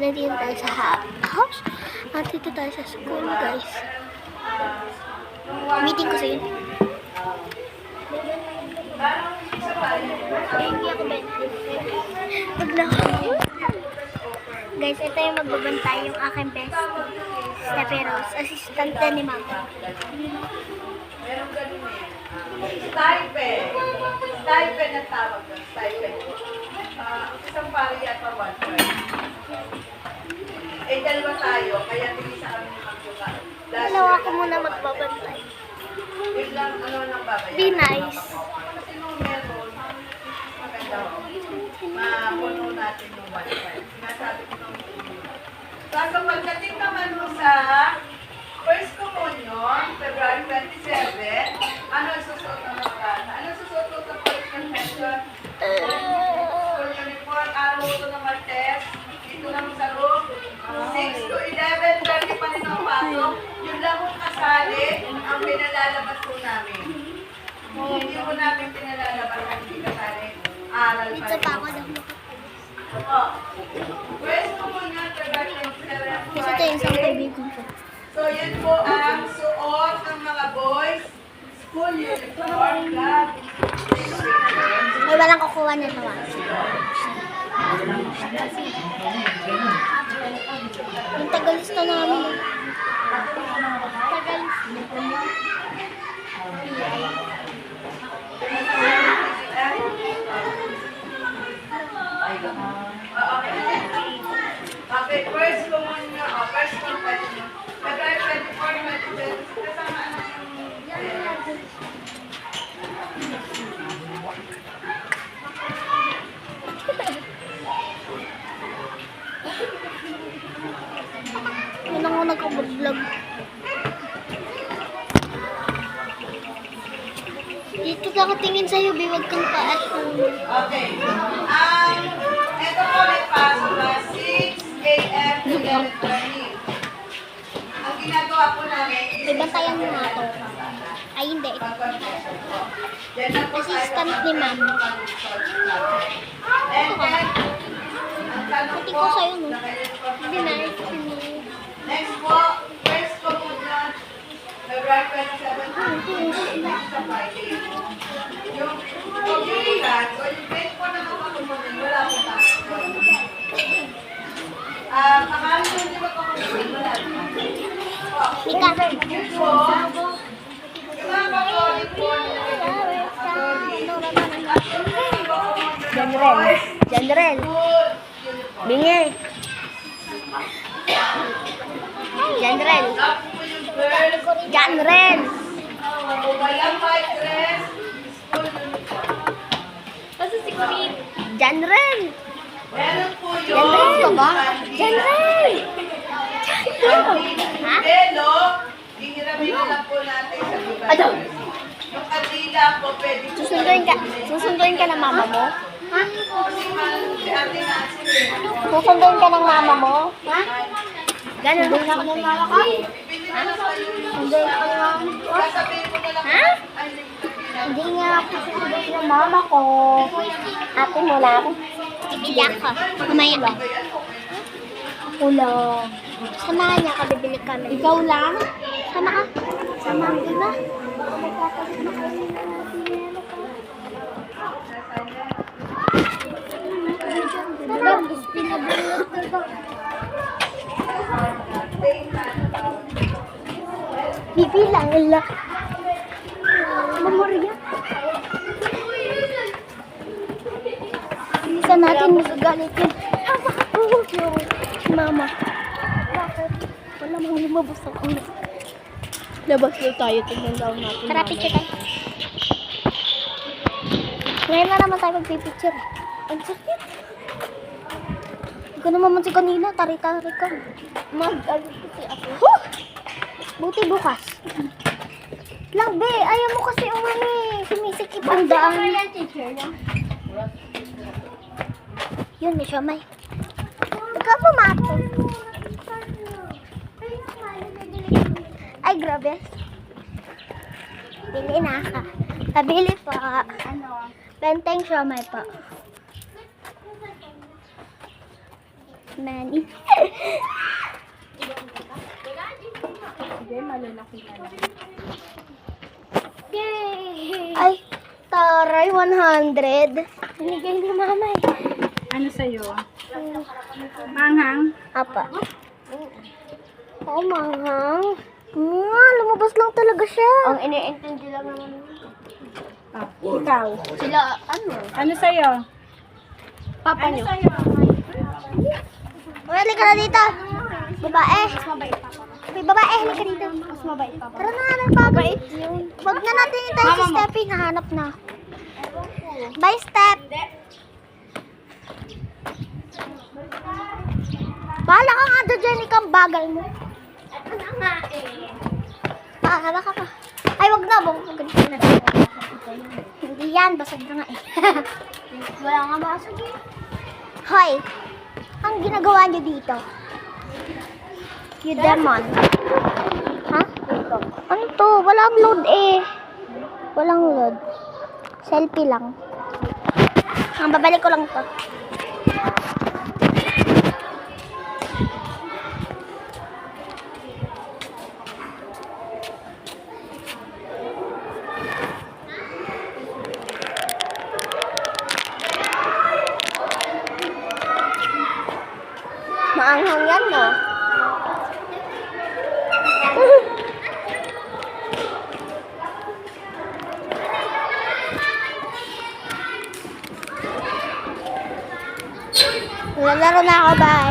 nandito tayo sa house. At dito tayo sa school, guys. Meeting ko sa yun. Hindi ako ba? Guys, ito yung magbabantay yung aking best. Steperos, assistant na ni Mama. Meron ganun eh. Stipend. Stipend ang tawag doon. Stipend. Isang pari yata 1 eh, dalawa tayo. Kaya tingisa kami ng magbuka. Dalawa ako muna magbabantay. Yun lang, ano nang babayan? Be nice. Kasi nung meron, maganda ho. Mapuno natin yung 1.5. Sinasabi ko nung kaso pagdating naman mo sa First Communion, February 27, ano susuot na magkana? Ano susuot ko sa First Confession? School uniform, araw ko ng Martes, dito lang sa room, 6 to 11, 30 pa rin ang pasok. Yun lang kung kasali, ang pinalalabas ko namin. Hindi ko namin pinalalabas ang hindi kasali. Aral pa Dito rin. pa ako daw. First Communion, February 27, Kasi ito yung isang kaibigan ko. So, yun po ang suot ng mga boys. School uniform, God. Ay, walang kukuha na nawa. Yung tagalista namin. Okay, first Communion, first Confession. February 24, 2020. Kasama ano yung... Yun ako nagkablog. Dito ka ako tingin sa'yo, biwag kang paat. Okay. Ito po may pasok na 6 a.m. to 11:20. Ang ginagawa po namin is... May bantayan mo nga to. Ay, hindi. Yan na po tayo. Assistant ni Ma'am. And then, ang tanong Pati po, ko sa'yo, no? nakailan po Hindi na. next po, first Communion, February 27, next sa Friday. Yung communion, o yung date po na makakumunod, wala po tayo. Pangalan po hindi makakumunod, wala po. Mika. Yun po, yung mga Catholic po, Janrel. Janrel. Bingi. Janrel. Janrel. walang white dress, school uniform. Kasi si Queen. Janrel. Meron po yung... Janrel ka ba? Janrel. Ha? Pero, hihiramin na lang po natin sa lugar. Ano? Yung kadila po, pwede po. Susunduin ka ng mama mo? Ha? Si Ate Nancy. Susunduin ka ng mama mo? Ha? Ganun. Susunduin ako ng mama ko? Pili na lang kayo. Susunduin ako ng mama ko? Sasabihin ko na lang. Ha? Ay, Hindi nga ako susunduin ng mama ko. Ate mo lang. Bibili ako. Mamaya lang. Ako lang. Samahan niya ka, bibili kami. Ikaw lang? Sama ka. Sama ang iba. Bibilang nila. Memorya. Isa natin magagalit yun. Si Mama. Bakit? Wala mang lumabas ang ulo. Labas lang tayo. Tignan daw natin. Tara, picture tayo. Ngayon na naman tayo magpipicture. Ang sakit. Hindi ko naman si kanina. Tari-tari ka. Mag-alit kasi ako. Huh! Buti bukas. Lang, be. Ayaw mo kasi umani. Sumisikip ang daan. Yun, may siomay. Huwag ka pumatong. Ay, grabe. Bili na ka. Pabili po. Ano? Benteng siomay po. Manny. Sige, malalaki na lang. Yay! Ay, taray, 100. Binigay ni mama eh. Ano sa'yo? Manghang? Apa. Oo, manghang. Lumabas lang talaga siya. Ang iniintindi lang naman. Ah, ikaw. Sila, ano? Ano sa'yo? Papa Ano niyo. sa'yo? Halika na dito. Babae. Mas mabait pa. May babae, halika dito. Mas mabait pa. Tara na, mabait yun. Huwag na natin tayo si Steffi. Nahanap na. Bye, Step. Bahala ka nga doon, Jenny, kang bagal mo. Ano nga eh. Bahala ka pa. Ay, wag na. Wag na. Hindi yan. Basag na nga eh. Wala nga basag eh. Hoy. Ang ginagawa niyo dito? You demon. Ha? Ano to? Walang load eh. Walang load. Selfie lang. Ang babalik ko lang to. Maanghang yan, no? Lalaro na ako, bye.